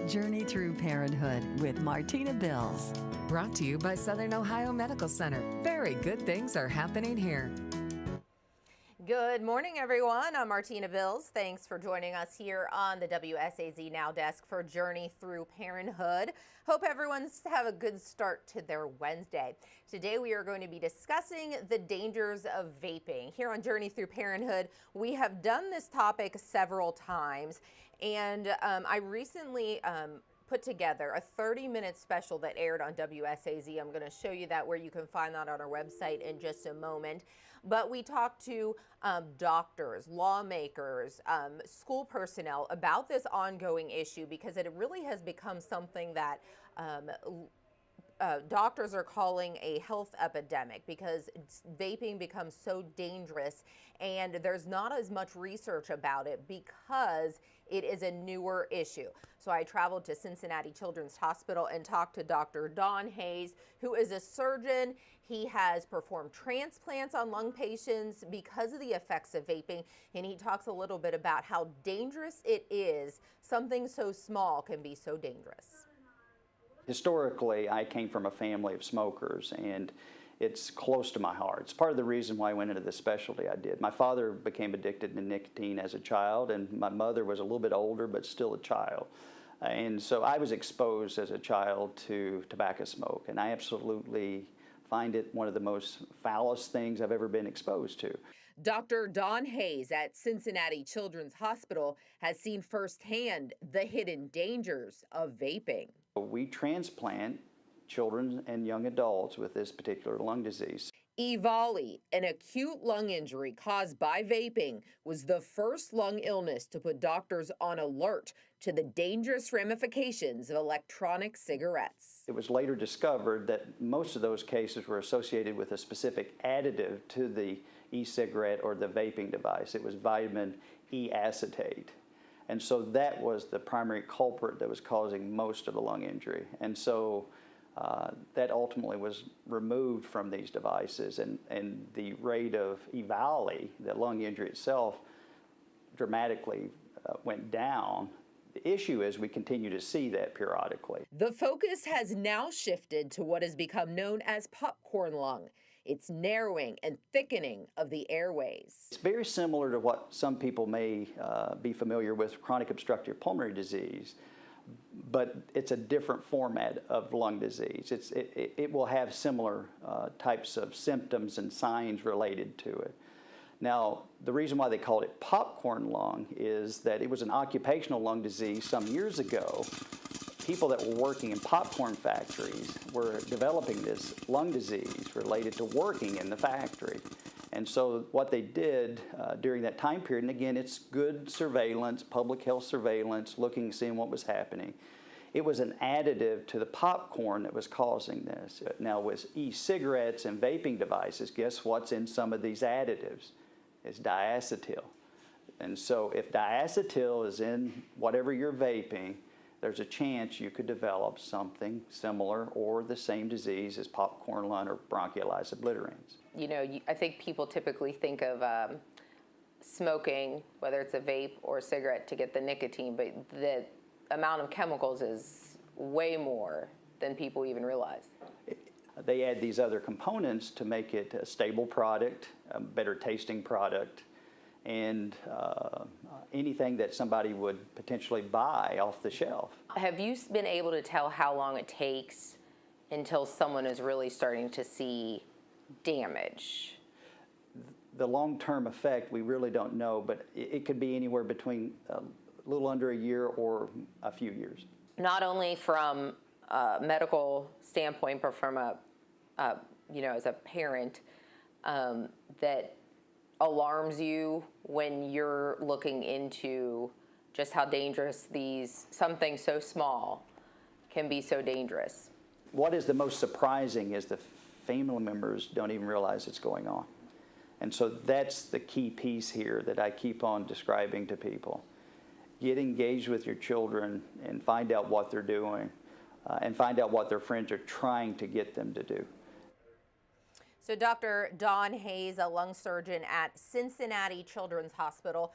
Journey Through Parenthood with Martina Bills. Brought to you by Southern Ohio Medical Center. Very good things are happening here. Good morning, everyone. I'm Martina Bills. Thanks for joining us here on the WSAZ Now desk for Journey Through Parenthood. Hope everyone's have a good start to their Wednesday. Today we are going to be discussing the dangers of vaping. Here on Journey Through Parenthood, we have done this topic several times, and I recently put together a 30-minute special that aired on WSAZ. I'm going to show you that, where you can find that on our website in just a moment. But we talked to doctors, lawmakers, school personnel about this ongoing issue, because it really has become something that doctors are calling a health epidemic, because vaping becomes so dangerous and there's not as much research about it because it is a newer issue. So I traveled to Cincinnati Children's Hospital and talked to Dr. Don Hayes, who is a surgeon. He has performed transplants on lung patients because of the effects of vaping, and he talks a little bit about how dangerous it is. Something so small can be so dangerous. Historically, I came from a family of smokers, and it's close to my heart. It's part of the reason why I went into the specialty I did. My father became addicted to nicotine as a child, and my mother was a little bit older but still a child. And so I was exposed as a child to tobacco smoke, and I absolutely find it one of the most foulest things I've ever been exposed to. Dr. Don Hayes at Cincinnati Children's Hospital has seen firsthand the hidden dangers of vaping. We transplant children and young adults with this particular lung disease. EVALI, an acute lung injury caused by vaping, was the first lung illness to put doctors on alert to the dangerous ramifications of electronic cigarettes. It was later discovered that most of those cases were associated with a specific additive to the e-cigarette or the vaping device. It was vitamin E acetate. And so that was the primary culprit that was causing most of the lung injury. And so that ultimately was removed from these devices, and the rate of EVALI, the lung injury itself, dramatically went down. The issue is we continue to see that periodically. The focus has now shifted to what has become known as popcorn lung. It's narrowing and thickening of the airways. It's very similar to what some people may be familiar with chronic obstructive pulmonary disease, but it's a different format of lung disease. It will have similar types of symptoms and signs related to it. Now, the reason why they called it popcorn lung is that it was an occupational lung disease some years ago. People that were working in popcorn factories were developing this lung disease related to working in the factory. And so what they did during that time period, and again, it's good surveillance, public health surveillance, looking, seeing what was happening. It was an additive to the popcorn that was causing this. Now with e-cigarettes and vaping devices, guess what's in some of these additives? It's diacetyl. And so if diacetyl is in whatever you're vaping, there's a chance you could develop something similar or the same disease as popcorn lung or bronchiolitis obliterans. You know, I think people typically think of smoking, whether it's a vape or a cigarette, to get the nicotine, but the amount of chemicals is way more than people even realize. They add these other components to make it a stable product, a better tasting product, and anything that somebody would potentially buy off the shelf. Have you been able to tell how long it takes until someone is really starting to see damage? The long-term effect, we really don't know, but it could be anywhere between a little under a year or a few years. Not only from a medical standpoint, but from a, as a parent, that alarms you when you're looking into just how dangerous something so small can be so dangerous. What is the most surprising is the family members don't even realize it's going on. And so that's the key piece here that I keep on describing to people. Get engaged with your children and find out what they're doing and find out what their friends are trying to get them to do. So Dr. Don Hayes, a lung surgeon at Cincinnati Children's Hospital,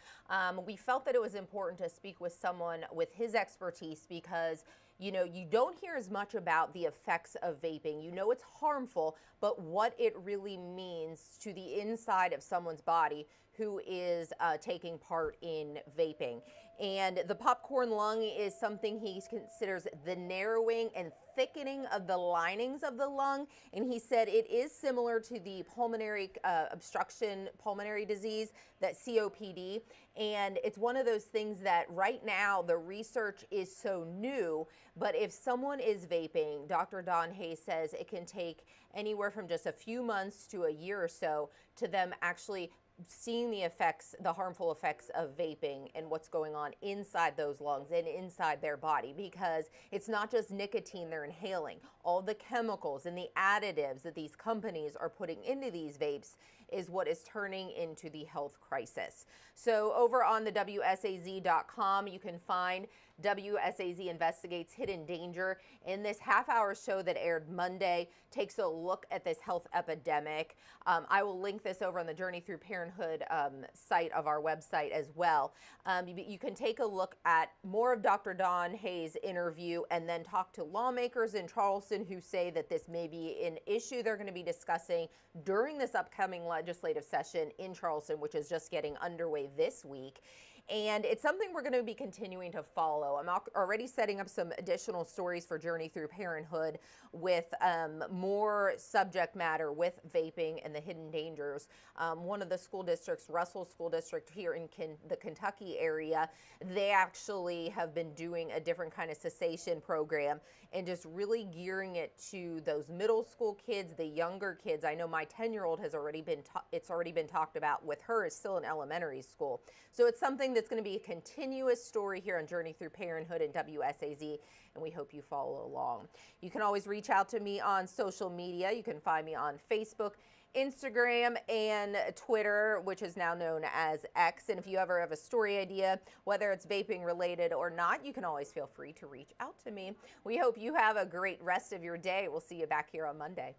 we felt that it was important to speak with someone with his expertise because you don't hear as much about the effects of vaping. You know it's harmful, but what it really means to the inside of someone's body who is taking part in vaping. And the popcorn lung is something he considers the narrowing and thickening of the linings of the lung. And he said it is similar to the pulmonary obstruction pulmonary disease, that COPD. And it's one of those things that right now the research is so new, but if someone is vaping, Dr. Don Hayes says it can take anywhere from just a few months to a year or so to them actually seeing the effects, the harmful effects of vaping and what's going on inside those lungs and inside their body, because it's not just nicotine they're inhaling. All the chemicals and the additives that these companies are putting into these vapes is what is turning into the health crisis. So over on the WSAZ.com, you can find WSAZ Investigates Hidden Danger. In this half-hour show that aired Monday, takes a look at this health epidemic. I will link this over on the Journey Through Parenthood site of our website as well. You can take a look at more of Dr. Don Hayes' interview and then talk to lawmakers in Charleston who say that this may be an issue they're going to be discussing during this upcoming legislative session in Charleston, which is just getting underway this week. And it's something we're going to be continuing to follow. I'm already setting up some additional stories for Journey Through Parenthood with more subject matter with vaping and the hidden dangers. One of the school districts, Russell School District here in the Kentucky area, they actually have been doing a different kind of cessation program and just really gearing it to those middle school kids, the younger kids. I know my 10-year-old has already been, it's already been talked about with her, is still in elementary school. So it's something that's going to be a continuous story here on Journey Through Parenthood and WSAZ, and we hope you follow along. You can always reach out to me on social media. You can find me on Facebook, Instagram, and Twitter, which is now known as X. And if you ever have a story idea, whether it's vaping related or not, you can always feel free to reach out to me. We hope you have a great rest of your day. We'll see you back here on Monday.